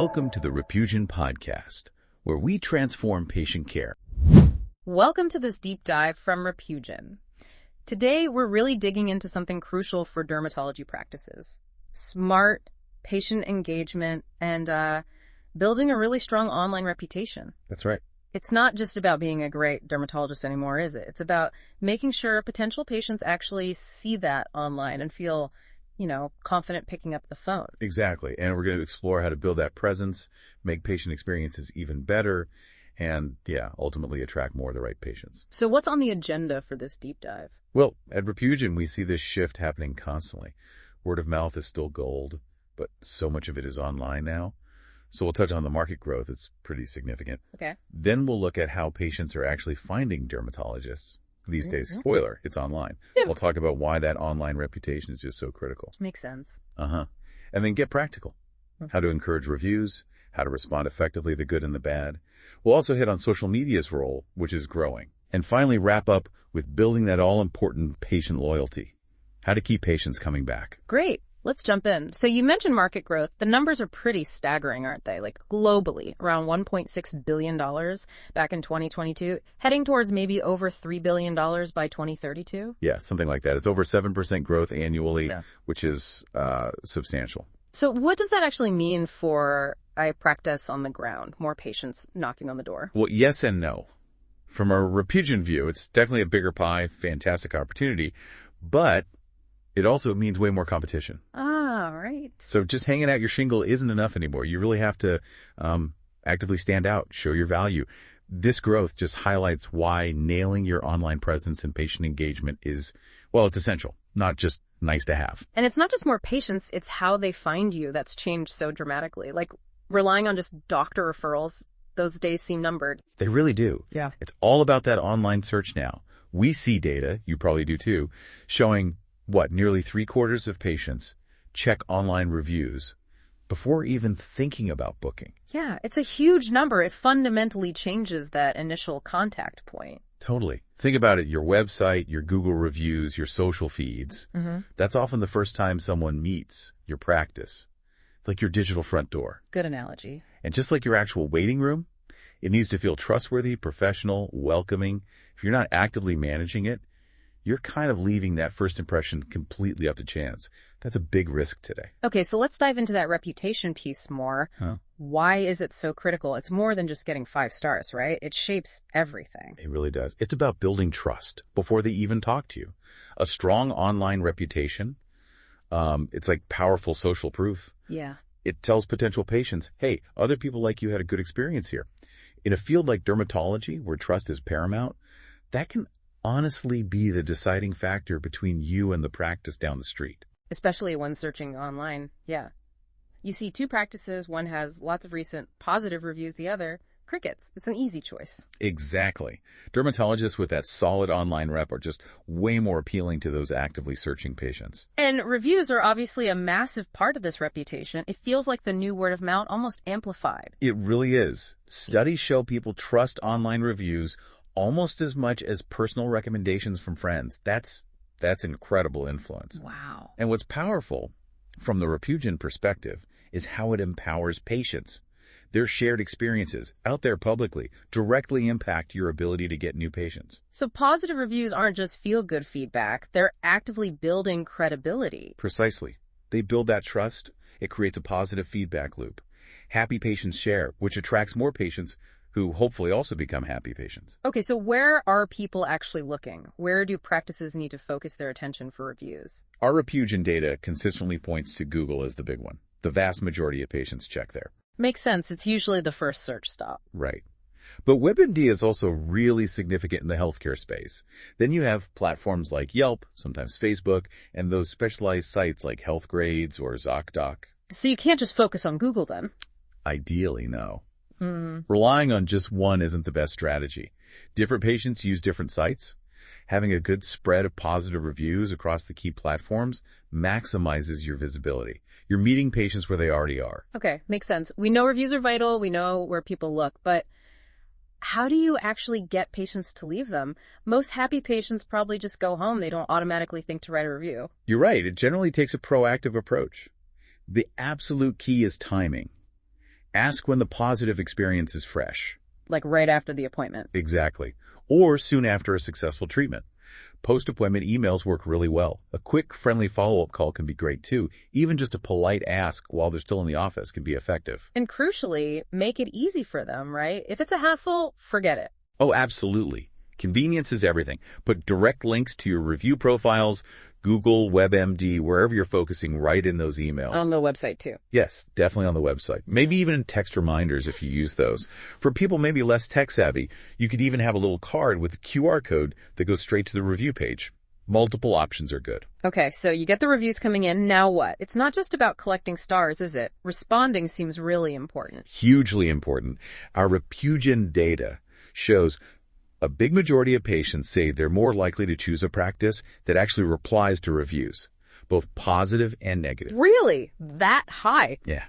Welcome to the Repugen Podcast, where we transform patient care. Welcome to this deep dive from Repugen. Today, we're really digging into something crucial for dermatology practices. Smart patient engagement and building a really strong online reputation. That's right. It's not just about being a great dermatologist anymore, is it? It's about making sure potential patients actually see that online and feel confident picking up the phone. Exactly. And we're going to explore how to build that presence, make patient experiences even better, and ultimately attract more of the right patients. So what's on the agenda for this deep dive? Well, at Repugen, we see this shift happening constantly. Word of mouth is still gold, but so much of it is online now. So we'll touch on the market growth. It's pretty significant. Okay. Then we'll look at how patients are actually finding dermatologists. These days, spoiler, it's online. We'll talk about why that online reputation is just so critical. Makes sense. And then get practical. How to encourage reviews, how to respond effectively, the good and the bad. We'll also hit on social media's role, which is growing. And finally, wrap up with building that all-important patient loyalty. How to keep patients coming back. Great. Let's jump in. So you mentioned market growth. The numbers are pretty staggering, aren't they? Like globally, around $1.6 billion back in 2022, heading towards maybe over $3 billion by 2032. Yeah, something like that. It's over 7% growth annually, which is substantial. So what does that actually mean for a practice on the ground? More patients knocking on the door? Well, yes and no. From a Repugen view, it's definitely a bigger pie, fantastic opportunity, but it also means way more competition. Ah, right. So just hanging out your shingle isn't enough anymore. You really have to actively stand out, show your value. This growth just highlights why nailing your online presence and patient engagement is, well, it's essential, not just nice to have. And it's not just more patients, it's how they find you that's changed so dramatically. Like relying on just doctor referrals, those days seem numbered. They really do. Yeah. It's all about that online search now. We see data, you probably do too, showing nearly 3/4 of patients check online reviews before even thinking about booking. Yeah, it's a huge number. It fundamentally changes that initial contact point. Totally. Think about it. Your website, your Google reviews, your social feeds. That's often the first time someone meets your practice. It's like your digital front door. Good analogy. And just like your actual waiting room, it needs to feel trustworthy, professional, welcoming. If you're not actively managing it, you're kind of leaving that first impression completely up to chance. That's a big risk today. Okay, so let's dive into that reputation piece more. Why is it so critical? It's more than just getting 5 stars, right? It shapes everything. It really does. It's about building trust before they even talk to you. A strong online reputation, it's like powerful social proof. Yeah. It tells potential patients, hey, other people like you had a good experience here. In a field like dermatology, where trust is paramount, that can honestly be the deciding factor between you and the practice down the street. Especially when searching online. Yeah. You see 2 practices, one has lots of recent positive reviews, the other, crickets. It's an easy choice. Exactly. Dermatologists with that solid online rep are just way more appealing to those actively searching patients. And reviews are obviously a massive part of this reputation. It feels like the new word of mouth almost amplified. It really is. Studies show people trust online reviews almost as much as personal recommendations from friends. That's incredible influence. Wow. And what's powerful from the Repugen perspective is how it empowers patients. Their shared experiences out there publicly directly impact your ability to get new patients. So positive reviews aren't just feel-good feedback. They're actively building credibility. Precisely. They build that trust. It creates a positive feedback loop. Happy patients share, which attracts more patients who hopefully also become happy patients. Okay, so where are people actually looking? Where do practices need to focus their attention for reviews? Our Repugen data consistently points to Google as the big one. The vast majority of patients check there. Makes sense. It's usually the first search stop. Right. But WebMD is also really significant in the healthcare space. Then you have platforms like Yelp, sometimes Facebook, and those specialized sites like HealthGrades or ZocDoc. So you can't just focus on Google then? Ideally, no. Relying on just one isn't the best strategy. Different patients use different sites. Having a good spread of positive reviews across the key platforms maximizes your visibility. You're meeting patients where they already are. Okay, makes sense. We know reviews are vital. We know where people look, but how do you actually get patients to leave them? Most happy patients probably just go home. They don't automatically think to write a review. You're right. It generally takes a proactive approach. The absolute key is timing. Ask when the positive experience is fresh. Like right after the appointment. Exactly. Or soon after a successful treatment. Post-appointment emails work really well. A quick, friendly follow-up call can be great too. Even just a polite ask while they're still in the office can be effective. And crucially, make it easy for them, right? If it's a hassle, forget it. Oh, absolutely. Convenience is everything. Put direct links to your review profiles, Google, WebMD, wherever you're focusing, right in those emails. On the website too. Yes, definitely on the website. Maybe even in text reminders if you use those. For people maybe less tech savvy, you could even have a little card with a QR code that goes straight to the review page. Multiple options are good. Okay, so you get the reviews coming in. Now what? It's not just about collecting stars, is it? Responding seems really important. Hugely important. Our Repugen data shows a big majority of patients say they're more likely to choose a practice that actually replies to reviews, both positive and negative. Really? That high? Yeah.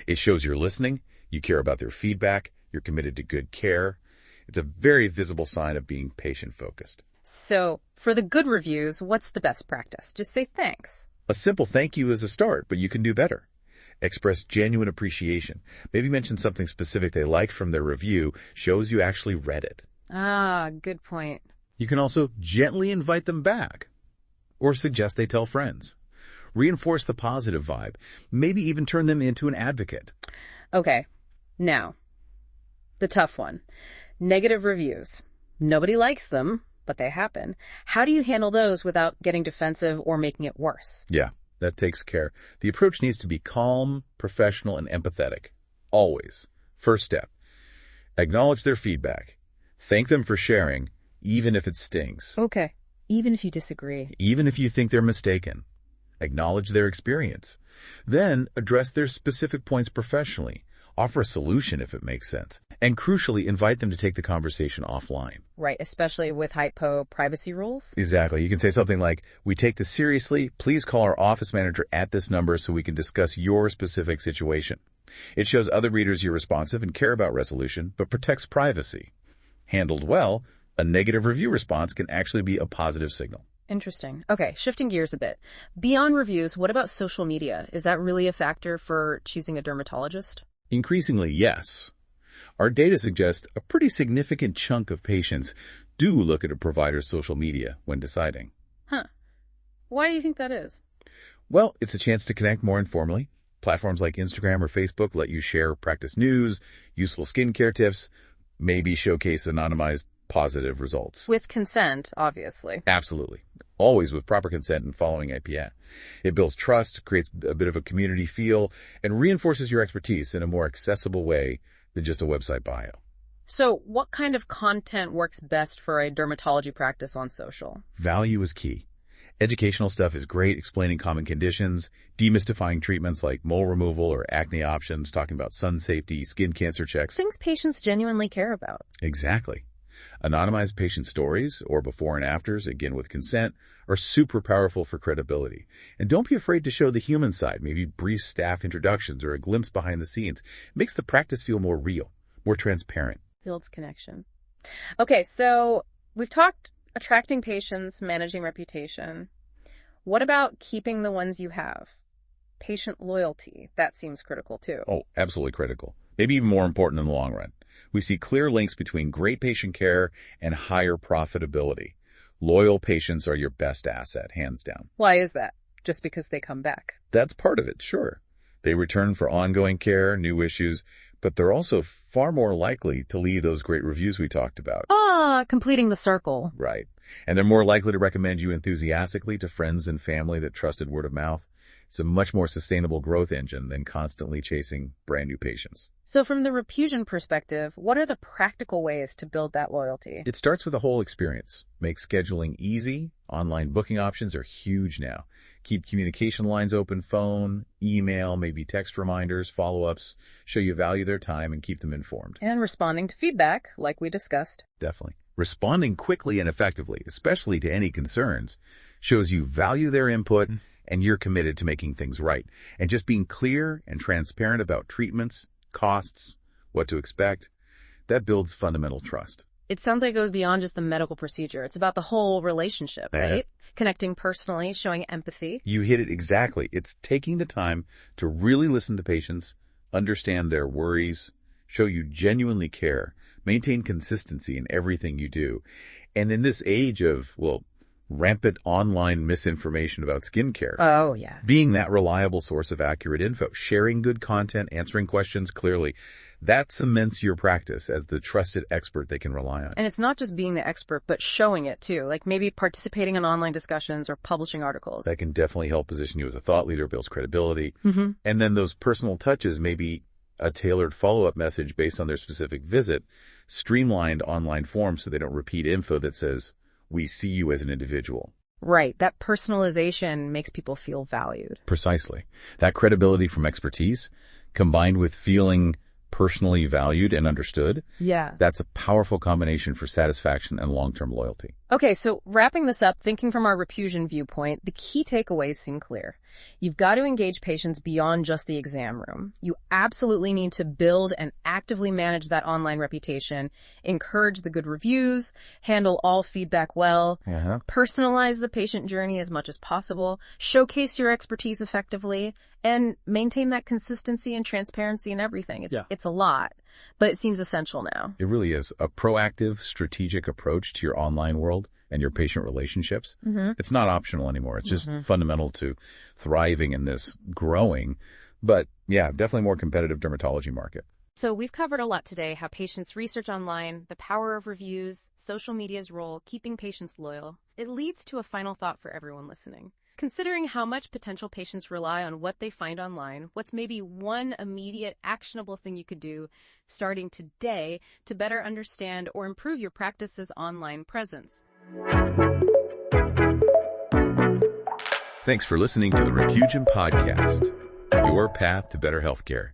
It shows you're listening, you care about their feedback, you're committed to good care. It's a very visible sign of being patient-focused. So, for the good reviews, what's the best practice? Just say thanks. A simple thank you is a start, but you can do better. Express genuine appreciation. Maybe mention something specific they liked from their review, shows you actually read it. Ah, good point. You can also gently invite them back or suggest they tell friends. Reinforce the positive vibe. Maybe even turn them into an advocate. Okay, now, the tough one. Negative reviews. Nobody likes them, but they happen. How do you handle those without getting defensive or making it worse? Yeah, that takes care. The approach needs to be calm, professional, and empathetic. Always. First step. Acknowledge their feedback. Thank them for sharing, even if it stings. Okay, even if you disagree. Even if you think they're mistaken. Acknowledge their experience. Then address their specific points professionally. Offer a solution if it makes sense. And crucially, invite them to take the conversation offline. Right, especially with hypo privacy rules. Exactly. You can say something like, "We take this seriously. Please call our office manager at this number so we can discuss your specific situation." It shows other readers you're responsive and care about resolution, but protects privacy. Handled well, a negative review response can actually be a positive signal. Interesting. Okay, shifting gears a bit. Beyond reviews, what about social media? Is that really a factor for choosing a dermatologist? Increasingly, yes. Our data suggests a pretty significant chunk of patients do look at a provider's social media when deciding. Huh. Why do you think that is? Well, it's a chance to connect more informally. Platforms like Instagram or Facebook let you share practice news, useful skincare tips, maybe showcase anonymized positive results. With consent, obviously. Absolutely. Always with proper consent and following IPA. It builds trust, creates a bit of a community feel, and reinforces your expertise in a more accessible way than just a website bio. So what kind of content works best for a dermatology practice on social? Value is key. Educational stuff is great, explaining common conditions, demystifying treatments like mole removal or acne options, talking about sun safety, skin cancer checks. Things patients genuinely care about. Exactly. Anonymized patient stories or before and afters, again with consent, are super powerful for credibility. And don't be afraid to show the human side, maybe brief staff introductions or a glimpse behind the scenes. It makes the practice feel more real, more transparent. Builds connection. Okay, so we've talked attracting patients, managing reputation. What about keeping the ones you have? Patient loyalty, that seems critical too. Oh, absolutely critical. Maybe even more important in the long run. We see clear links between great patient care and higher profitability. Loyal patients are your best asset, hands down. Why is that? Just because they come back? That's part of it, sure. They return for ongoing care, new issues, but they're also far more likely to leave those great reviews we talked about. Completing the circle. Right. And they're more likely to recommend you enthusiastically to friends and family that trusted word of mouth. It's a much more sustainable growth engine than constantly chasing brand new patients. So from the Repugen perspective, what are the practical ways to build that loyalty? It starts with the whole experience. Make scheduling easy. Online booking options are huge now. Keep communication lines open, phone, email, maybe text reminders, follow-ups, show you value their time and keep them informed. And responding to feedback, like we discussed. Definitely. Responding quickly and effectively, especially to any concerns, shows you value their input and you're committed to making things right. And just being clear and transparent about treatments, costs, what to expect, that builds fundamental trust. It sounds like it goes beyond just the medical procedure. It's about the whole relationship, right? Connecting personally, showing empathy. You hit it exactly. It's taking the time to really listen to patients, understand their worries, show you genuinely care, maintain consistency in everything you do. And in this age of, rampant online misinformation about skincare, Oh, yeah. being that reliable source of accurate info, sharing good content, answering questions clearly, that cements your practice as the trusted expert they can rely on. And it's not just being the expert, but showing it too, like maybe participating in online discussions or publishing articles. That can definitely help position you as a thought leader, builds credibility. And then those personal touches, maybe a tailored follow-up message based on their specific visit, streamlined online forms so they don't repeat info that says, "We see you as an individual." Right. That personalization makes people feel valued. Precisely. That credibility from expertise, combined with feeling personally valued and understood, Yeah. that's a powerful combination for satisfaction and long-term loyalty. Okay, so wrapping this up, thinking from our Repusion viewpoint, the key takeaways seem clear. You've got to engage patients beyond just the exam room. You absolutely need to build and actively manage that online reputation, encourage the good reviews, handle all feedback well, personalize the patient journey as much as possible, showcase your expertise effectively, and maintain that consistency and transparency in everything. It's a lot, but it seems essential now. It really is a proactive, strategic approach to your online world and your patient relationships. It's not optional anymore. It's just fundamental to thriving in this growing, but definitely more competitive dermatology market. So we've covered a lot today: how patients research online, the power of reviews, social media's role, keeping patients loyal. It leads to a final thought for everyone listening. Considering how much potential patients rely on what they find online, what's maybe one immediate actionable thing you could do starting today to better understand or improve your practice's online presence? Thanks for listening to the Repugen Podcast, your path to better healthcare.